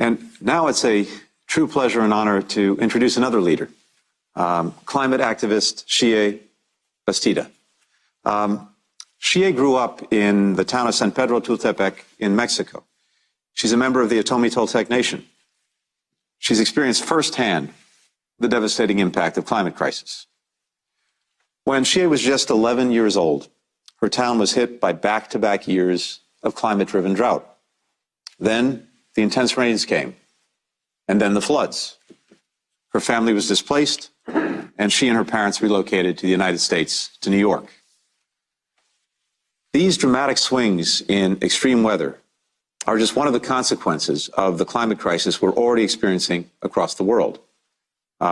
And now it's a true pleasure and honor to introduce another leader, climate activist Xiye Bastida. Xiye grew up in the town of San Pedro Tultepec in Mexico. She's a member of the Otomí-Tolteca nation. She's experienced firsthand the devastating impact of climate crisis. When Xiye was just 11 years old, her town was hit by back-to-back years of climate-driven drought. Then the intense rains came, and then the floods. Her family was displaced, and she and her parents relocated to the United States, to New York. These dramatic swings in extreme weather are just one of the consequences of the climate crisis we're already experiencing across the world,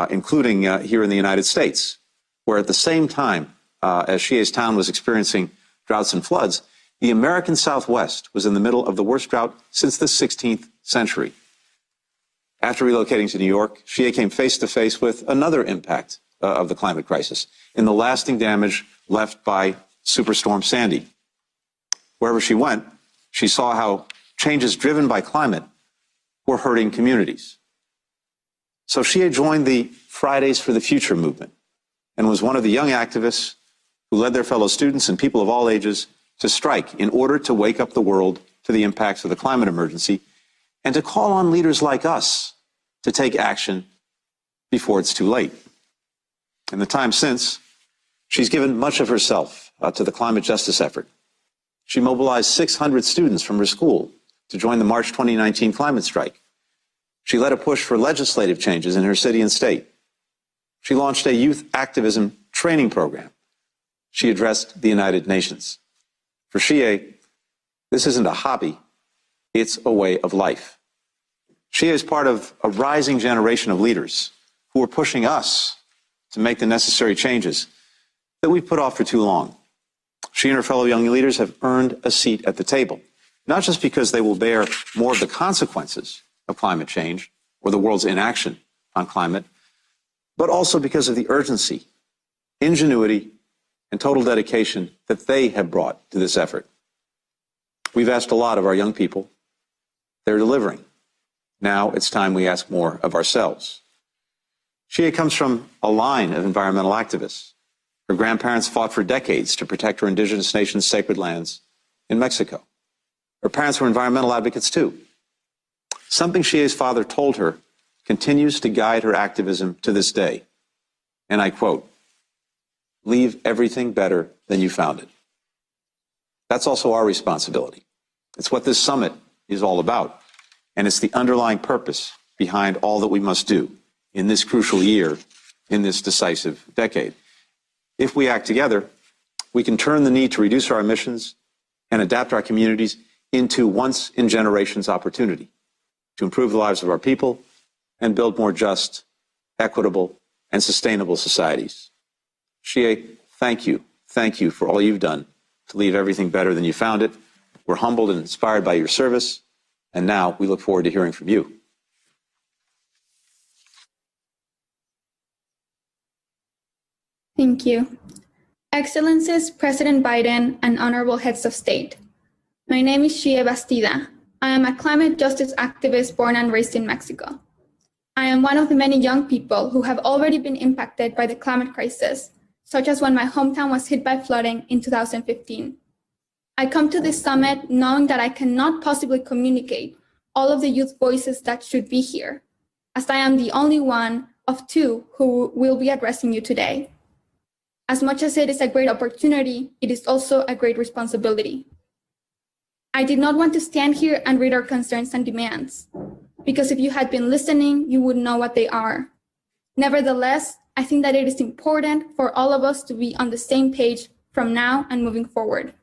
including here in the United States, where at the same time as Xiye's town was experiencing droughts and floods, the American Southwest was in the middle of the worst drought since the 16th century. After relocating to New York, Xiye came face to face with another impact of the climate crisis in the lasting damage left by Superstorm Sandy. Wherever she went, she saw how changes driven by climate were hurting communities. So Xiye joined the Fridays for the Future movement and was one of the young activists who led their fellow students and people of all ages to strike in order to wake up the world to the impacts of the climate emergency and to call on leaders like us to take action before it's too late. In the time since, she's given much of herself to the climate justice effort. She mobilized 600 students from her school to join the March 2019 climate strike. She led a push for legislative changes in her city and state. She launched a youth activism training program. She addressed the United Nations. For Xiye, this isn't a hobby, it's a way of life. Xiye is part of a rising generation of leaders who are pushing us to make the necessary changes that we've put off for too long. She and her fellow young leaders have earned a seat at the table, not just because they will bear more of the consequences of climate change or the world's inaction on climate, but also because of the urgency, ingenuity, and total dedication that they have brought to this effort. We've asked a lot of our young people. They're delivering. Now it's time we ask more of ourselves. Xiye comes from a line of environmental activists. Her grandparents fought for decades to protect her indigenous nation's sacred lands in Mexico. Her parents were environmental advocates too. Something Xiye's father told her continues to guide her activism to this day. And I quote, "Leave everything better than you found it." That's also our responsibility. It's what this summit is all about. And it's the underlying purpose behind all that we must do in this crucial year, in this decisive decade. If we act together, we can turn the need to reduce our emissions and adapt our communities into once-in-generations opportunity to improve the lives of our people and build more just, equitable, and sustainable societies. Xiye, thank you. Thank you for all you've done to leave everything better than you found it. We're humbled and inspired by your service, and now we look forward to hearing from you. Thank you. Excellencies, President Biden, and honorable heads of state. My name is Xiye Bastida. I am a climate justice activist born and raised in Mexico. I am one of the many young people who have already been impacted by the climate crisis, such as when my hometown was hit by flooding in 2015. I come to this summit knowing that I cannot possibly communicate all of the youth voices that should be here, as I am the only one of two who will be addressing you today. As much as it is a great opportunity, it is also a great responsibility. I did not want to stand here and read our concerns and demands, because if you had been listening, you would know what they are. Nevertheless, I think that it is important for all of us to be on the same page from now and moving forward.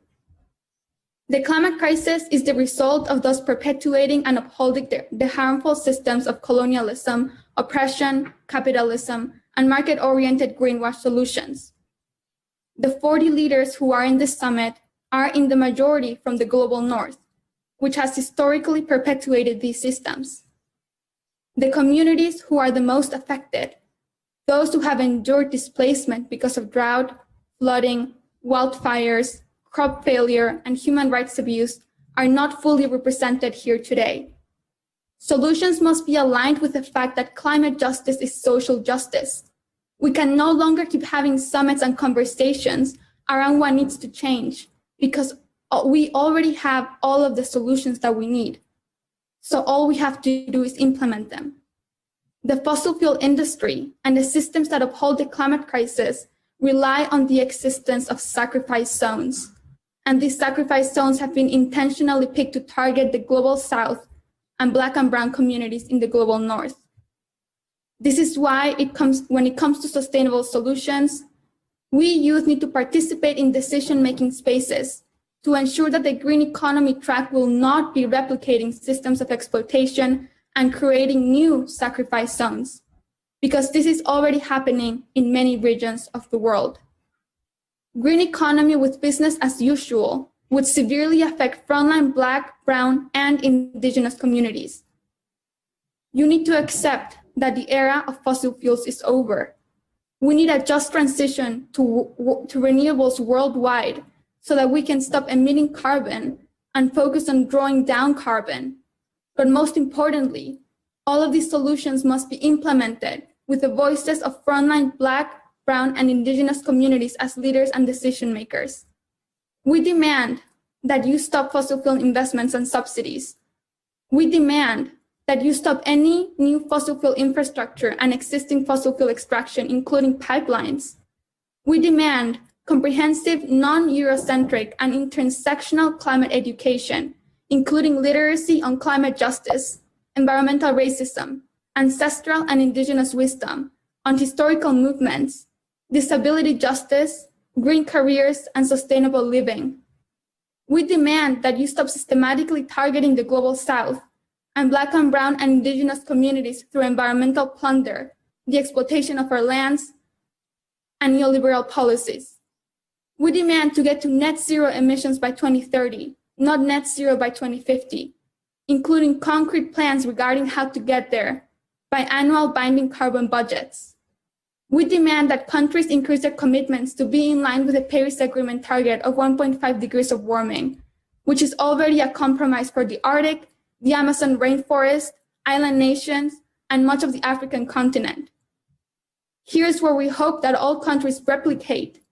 The climate crisis is the result of those perpetuating and upholding the harmful systems of colonialism, oppression, capitalism, and market-oriented greenwash solutions. The 40 leaders who are in this summit are in the majority from the global north, which has historically perpetuated these systems. The communities who are the most affected, those who have endured displacement because of drought, flooding, wildfires, crop failure, and human rights abuse, are not fully represented here today. Solutions must be aligned with the fact that climate justice is social justice. We can no longer keep having summits and conversations around what needs to change because we already have all of the solutions that we need. So all we have to do is implement them. The fossil fuel industry and the systems that uphold the climate crisis rely on the existence of sacrifice zones. And these sacrifice zones have been intentionally picked to target the global South and Black and Brown communities in the global North. This is why when it comes to sustainable solutions, we youth need to participate in decision-making spaces to ensure that the green economy track will not be replicating systems of exploitation and creating new sacrifice zones, because this is already happening in many regions of the world. Green economy with business as usual would severely affect frontline Black, Brown, and Indigenous communities. You need to accept that the era of fossil fuels is over. We need a just transition to renewables worldwide so that we can stop emitting carbon and focus on drawing down carbon. But most importantly, all of these solutions must be implemented with the voices of frontline Black, Brown, and Indigenous communities as leaders and decision makers. We demand that you stop fossil fuel investments and subsidies. We demand that you stop any new fossil fuel infrastructure and existing fossil fuel extraction, including pipelines. We demand comprehensive, non-Eurocentric, and intersectional climate education, including literacy on climate justice, environmental racism, ancestral and Indigenous wisdom, on historical movements, disability justice, green careers, and sustainable living. We demand that you stop systematically targeting the global South and Black and Brown and Indigenous communities through environmental plunder, the exploitation of our lands, and neoliberal policies. We demand to get to net zero emissions by 2030, not net zero by 2050, including concrete plans regarding how to get there by annual binding carbon budgets. We demand that countries increase their commitments to be in line with the Paris Agreement target of 1.5 degrees of warming, which is already a compromise for the Arctic, the Amazon rainforest, island nations, and much of the African continent. Here's where we hope that all countries replicate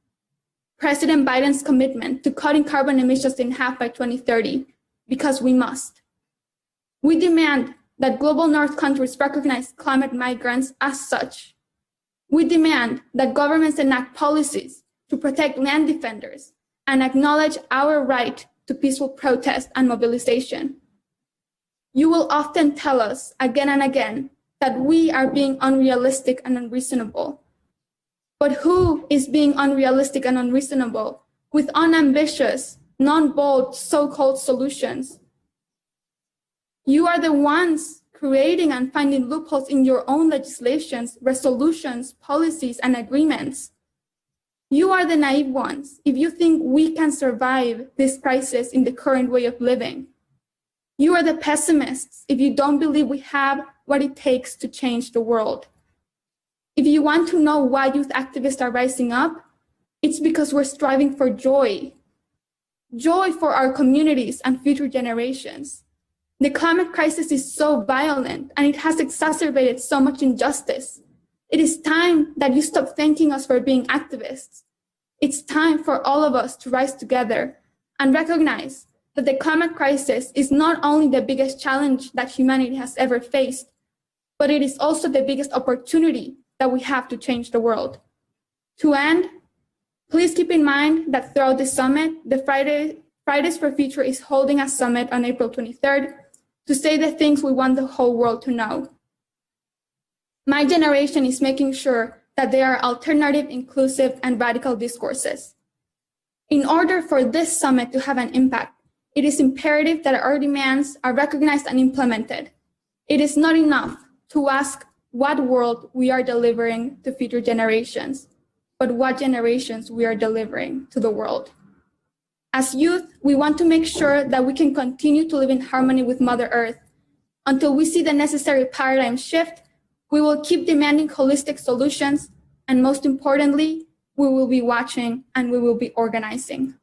President Biden's commitment to cutting carbon emissions in half by 2030, because we must. We demand that global North countries recognize climate migrants as such. We demand that governments enact policies to protect land defenders and acknowledge our right to peaceful protest and mobilization. You will often tell us again and again that we are being unrealistic and unreasonable. But who is being unrealistic and unreasonable with unambitious, non-bold, so-called solutions? You are the ones creating and finding loopholes in your own legislations, resolutions, policies, and agreements. You are the naive ones if you think we can survive this crisis in the current way of living. You are the pessimists if you don't believe we have what it takes to change the world. If you want to know why youth activists are rising up, it's because we're striving for joy. Joy for our communities and future generations. The climate crisis is so violent and it has exacerbated so much injustice. It is time that you stop thanking us for being activists. It's time for all of us to rise together and recognize that the climate crisis is not only the biggest challenge that humanity has ever faced, but it is also the biggest opportunity that we have to change the world. To end, please keep in mind that throughout the summit, the Fridays for Future is holding a summit on April 23rd to say the things we want the whole world to know. My generation is making sure that there are alternative, inclusive, and radical discourses. In order for this summit to have an impact, it is imperative that our demands are recognized and implemented. It is not enough to ask what world we are delivering to future generations, but what generations we are delivering to the world. As youth, we want to make sure that we can continue to live in harmony with Mother Earth. Until we see the necessary paradigm shift, we will keep demanding holistic solutions, and most importantly, we will be watching and we will be organizing.